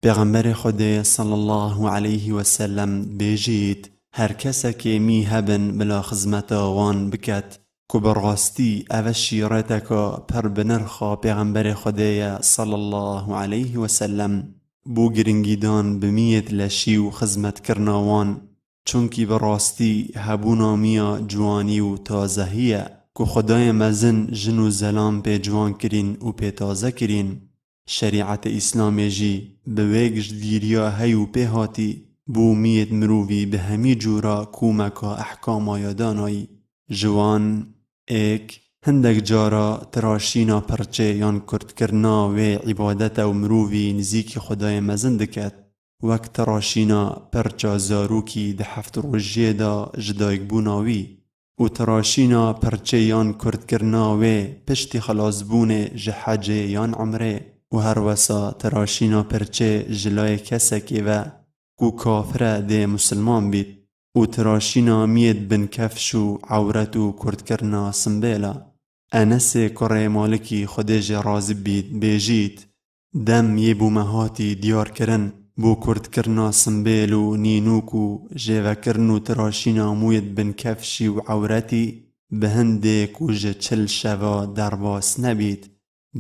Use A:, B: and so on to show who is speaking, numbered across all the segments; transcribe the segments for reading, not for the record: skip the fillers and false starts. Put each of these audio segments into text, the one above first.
A: پیغمبر خدا صلی الله علیه و سلم بیجید هر کسی که می هبن بلا خدمت وان بکت که براستی او شیرتکا پر بنرخا پیغمبر خدا صلی الله علیه و سلم بو گرنگیدان بمیت لشی و خدمت کرناوان چونکی براستی هبونا میا جوانی و تازهیه که خدای مزن جن و زلام پی جوان کرین و پی تازه کرین. شریعت اسلام جی به ویگش دیریا هیو پی هاتی بو میت مرووی به همی جورا کومکا احکاما یادانایی. جوان ایک هندک جارا تراشینا پرچه یان کرد کرنا و عبادت و مرووی نزیک خدای مزن دکت وک تراشینا پرچا زاروکی ده هفت روژه دا جدایک بوناوی و تراشینا پرچه یان کرد کرنا و پشتی خلاص بونه جحجه یان عمره و هر وسا تراشینا پرچه جلای کسکی و کو کافره ده مسلمان بید و تراشینا مید بن کفش و عورت و کرد کرنا سنبیلا. انس کره مالکی خودش رازی بید بیجید دم یه بو مهاتی دیار کرن بو کرد کرنا سنبیل و نینوک و جیوه کرن و تراشینا موید بن کفشی و عورتی به هندک و جه چل شوا درباس نبید.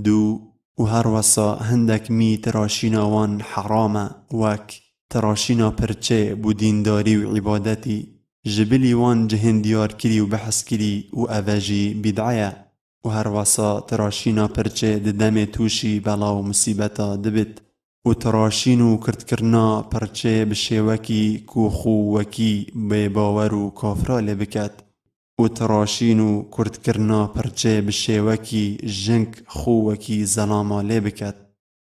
A: دو و هر وسا هندک می تراشینا وان حرامه وک تراشینا پرچه بو دینداری و عبادتی جبلی وان جهن دیار کری و بحث کری و اوجی بدعیه و هر وسا تراشینا پرچه ددم توشی بلا و مصیبتا دبت و تراشینو کرد کرنا پرچه بشیوکی کو خووکی بی باور و کافرال بکت و تراشینو کرد کرنا پرچه بشیوکی جنک خووکی زلاما لبکت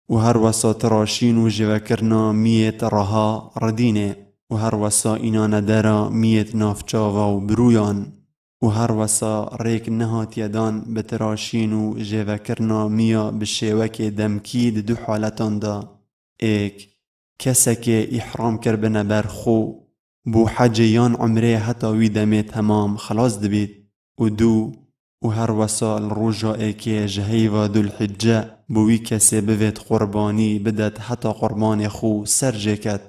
A: و هر وسا تراشینو جوه کرنا میت رها ردینه و هر وسا اینا ندارا میت نافچاوا و برویان و هر وسا ریک نهات یدان به تراشینو جوه کرنا میا بشیوکی دمکی دو حالتان دا. ایک کسی که احرام کربنه بر خو بو حج یان عمره حتی وی دمه تمام خلاص دبید و دو و هر وسا الروجا ایکی جهیو دو الحجه بو وی کسی بوید قربانی بدد حتی قربان خو سر جکت.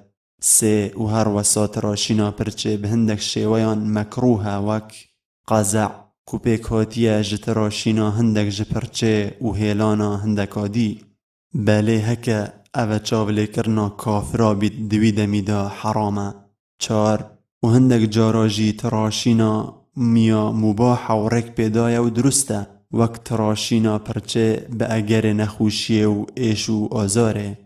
A: سه و هر وسا تراشینا پرچه به هندک شیویان مکروه وک قزع کوپیک هاتیه جه تراشینا هندک جه پرچه و هیلانا هندک آدی بله هکه او چاوله کرنا کافرا بید دوی دمیدا حرامه. چار و هندک جاراجی تراشینا میا مباح و رک پیدای و درسته وقت تراشینا پرچه به اگر نخوشیه و ایش و آزاره.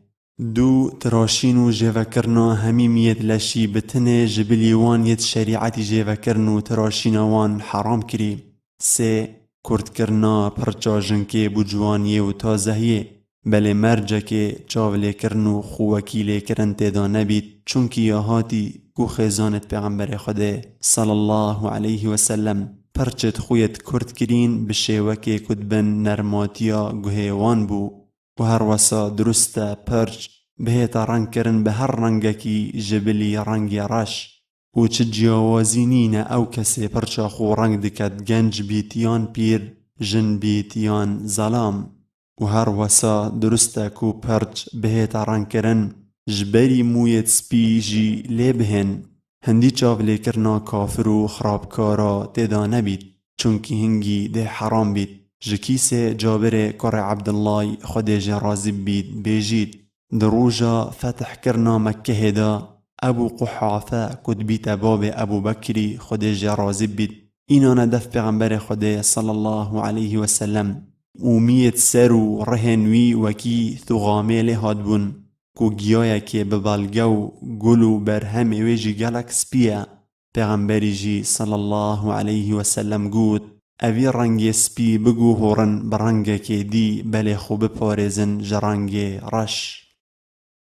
A: دو تراشینو جیوه کرنا همی میت لشی بتنه جبلیوان ید شریعتی جیوه کرنو تراشینا وان حرام کری. سه کرد کرنا پرچا جنکه بجوانیه و تازهیه بله مرجه که چاوله کرنو خووکیله کرن تیدا نبید چونکی یاهاتی کو خیزانت پیغمبر خدا صلی الله علیه و سلم پرچت خویت کرد کرین بشیوکی کدبن نرماتیا گوهیوان بو و هر وسا درسته پرچ بهتا رنگ کرن به هر رنگکی جبلی رنگی رش و چه جیاوازینین او کسی پرچا خو رنگ دکت گنج بیتیان پیر جن بیتیان ظلام و هر وسا درسته کو پرچ بهتا رنگ کرن جبری مویت سپی جی لبهن هندی چاوله کرنا کافر و خرابکارا تیدا نبید چونکی هنگی ده حرام بید. جکیس جابر کر عبدالله خودش رازی بید بیجید دروجا فتح کرنا مکه دا ابو قحافه کد بیت باب ابو بکری خودش رازی بید اینا ندف پیغمبر خدا صلی الله علیه و سلم اومیت سر و رهنوی وکی ثغامیل هادبون کو گیایا که ببالگو گلو بر همه ویجی گلک سپیه. پیغمبری جی صلی الله علیه و سلم گود اوی رنگ سپی بگو هورن برنگ که دی بله خوب پارزن جرنگ رش.